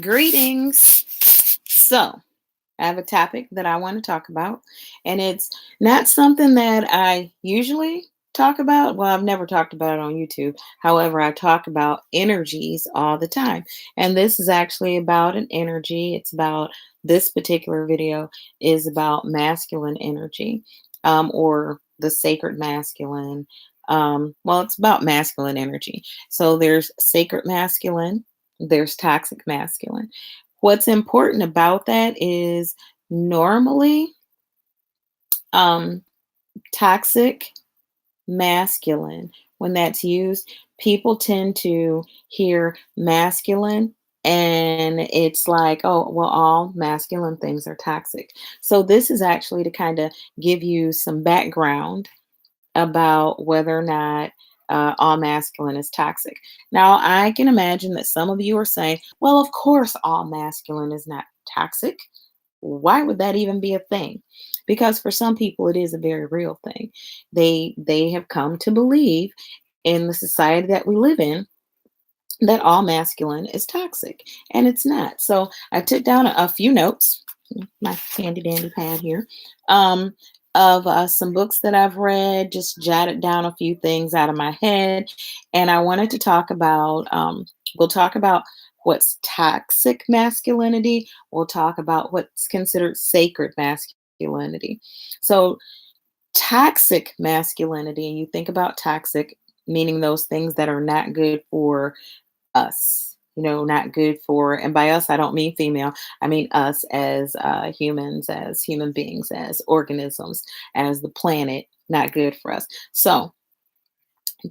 Greetings. So, I have a topic that I want to talk about, and it's not something that I usually talk about. Well, I've never talked about it on YouTube. However, I talk about energies all the time. And this is actually about an energy. It's about this particular video is about masculine energy, or the sacred masculine. Well, it's about masculine energy. So there's sacred masculine, there's toxic masculine. What's important about that is normally, um, toxic masculine, when that's used, people tend to hear masculine and it's like, oh, well, all masculine things are toxic. So, this is actually to kind of give you some background about whether or not all masculine is toxic. Now, I can imagine that some of you are saying, well, of course, all masculine is not toxic. Why would that even be a thing? Because for some people it is a very real thing. They have come to believe in the society that we live in that all masculine is toxic, and it's not. So I took down a few notes, my handy dandy pad here, um, of some books that I've read, just jotted down a few things out of my head. And I wanted to talk about, we'll talk about what's toxic masculinity, we'll talk about what's considered sacred masculinity. So, toxic masculinity, and you think about toxic, meaning those things that are not good for us, not good for, and by us I don't mean female, I mean us as humans, as human beings, as organisms, as the planet, not good for us. So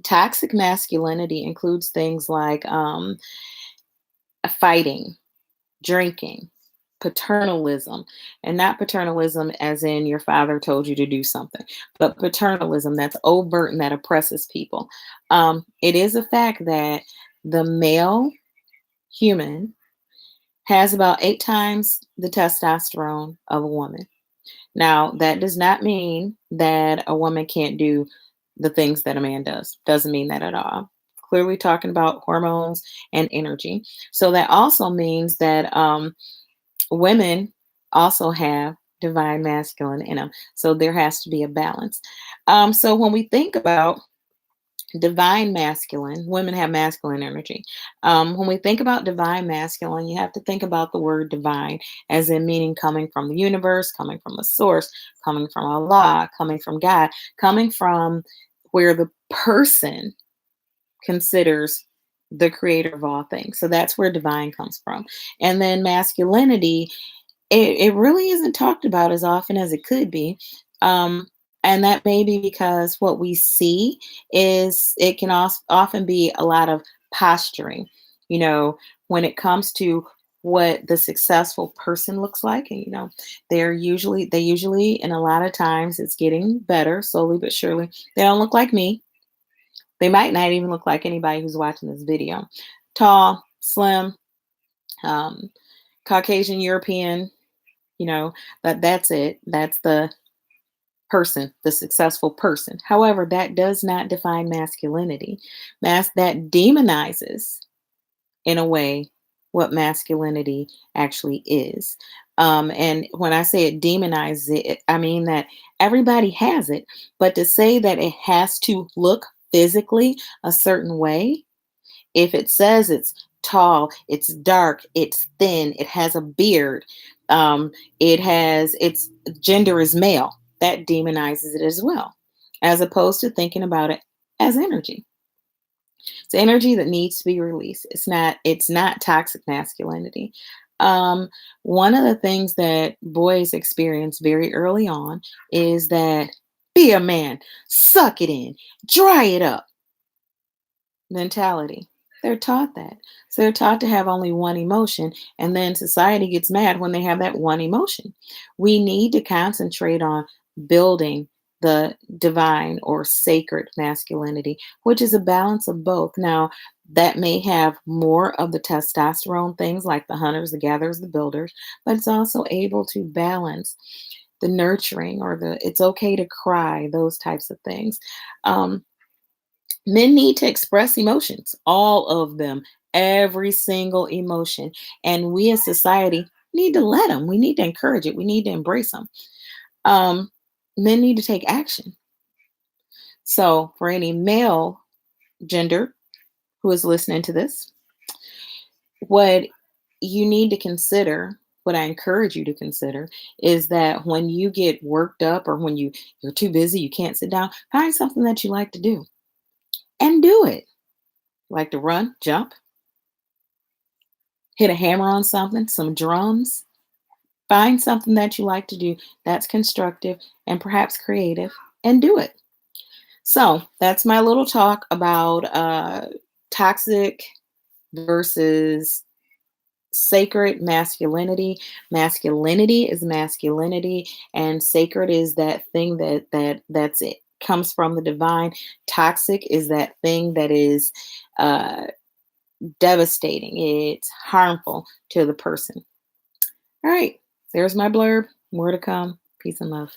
toxic masculinity includes things like fighting, drinking, paternalism, and not paternalism as in your father told you to do something, but paternalism that's overt and that oppresses people. It is a fact that the male human has about 8 times the testosterone of a woman. Now, that does not mean that a woman can't do the things that a man does. Doesn't mean that at all. Clearly talking about hormones and energy. So that also means that women also have divine masculine in them. So there has to be a balance. So when we think about divine masculine, women have masculine energy. When we think about divine masculine, you have to think about the word divine as in meaning coming from the universe, coming from a source, coming from Allah, coming from God, coming from where the person considers the creator of all things. So that's where divine comes from. And then masculinity, it really isn't talked about as often as it could be. And that may be because what we see is it can often be a lot of posturing, when it comes to what the successful person looks like. And, they usually, and a lot of times it's getting better slowly but surely. They don't look like me. They might not even look like anybody who's watching this video. Tall, slim, um, Caucasian, European, but that's it. That's the person, the successful person. However, that does not define masculinity. That demonizes, in a way, what masculinity actually is. And when I say it demonizes it, I mean that everybody has it, but to say that it has to look physically a certain way, if it says it's tall, it's dark, it's thin, it has a beard, it has its gender is male, that demonizes it as well, as opposed to thinking about it as energy. It's energy that needs to be released. It's not toxic masculinity. Um, One of the things that boys experience very early on is that be a man, suck it in, dry it up mentality. They're taught that. So they're taught to have only one emotion, and then society gets mad when they have that one emotion. We need to concentrate on building the divine or sacred masculinity, which is a balance of both. Now, that may have more of the testosterone things like the hunters, the gatherers, the builders, but it's also able to balance the nurturing or the it's okay to cry, those types of things. Um, Men need to express emotions, all of them, every single emotion. And we as society need to let them. We need to encourage it. We need to embrace them. Um, Men need to take action. So, for any male gender who is listening to this, what you need to consider, what I encourage you to consider, is that when you get worked up or when you're too busy, you can't sit down, find something that you like to do and do it. Like to run, jump, hit a hammer on something, some drums. Find something that you like to do that's constructive and perhaps creative and do it. So that's my little talk about toxic versus sacred masculinity. Masculinity is masculinity, and sacred is that thing that's it comes from the divine. Toxic is that thing that is uh, devastating. It's harmful to the person. All right, there's my blurb. More to come. Peace and love.